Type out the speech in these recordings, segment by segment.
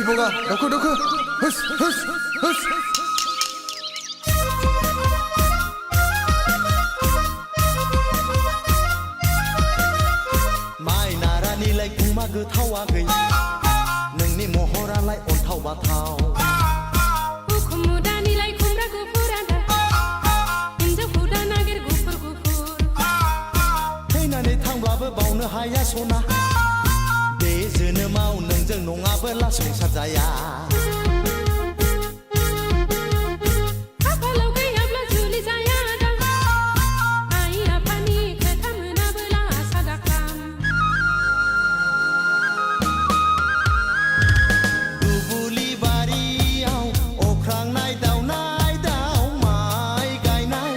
बोगा डोखो डोखो हुस हुस हुस माइ नारानिलाय गुमा गोथावा गै नोंनि महरालाय अन्थाव बाथाव उखुमुदानिलाय खुमब्रा गुफुरादा हिन्जावखौदा नागिर गुफुर गुफुर थैनानै थांब्लाबो बावनो हाया सना बे जोनोमाव नोंजों नङाबोला संसार जाया खाफालाव गैयाब्ला जुलि जाया दा आइ आफानि खोथा मोनाबोला आसा दाखाम दुबुलि बारियाव अख्रांनाय दाउ माइ गायनाय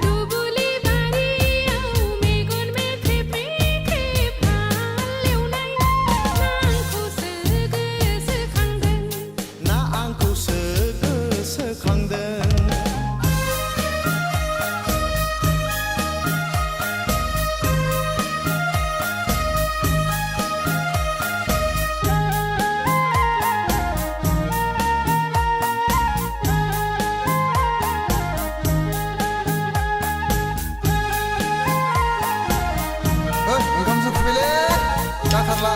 दुबुलि बारियाव मेगन मेख्रेब मेख्रेब हालेवनाय ना आंखौसो गोसोखांदों ओंखाम संफैबायलै जाथारला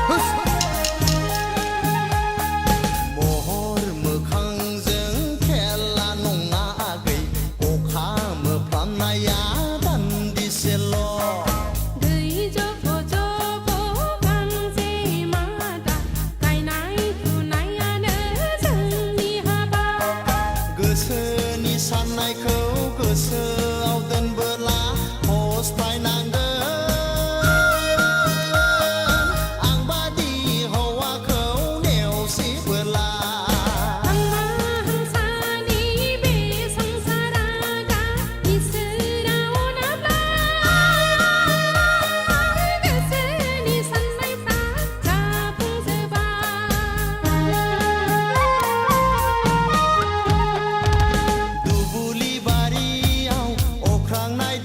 हुस महर मोखांजों खेला नङा आगै अखा मोफ्लामनाया दान्दिसेल' दै जब जब गांजेमादा गायनाय फुनायानो जोंनि हाबा गोसोनि साननायखौ गोसोआव दोनबोला फस्थायनांगोन आं बादि हौवाखौ नेवसिबोला हांमा हांसानि बे संसारा दा इसोरा अनाब्ला गोसोनि साननायफ्रा जाफुंजोबा दुबुलि बारियाव अख्रांनाय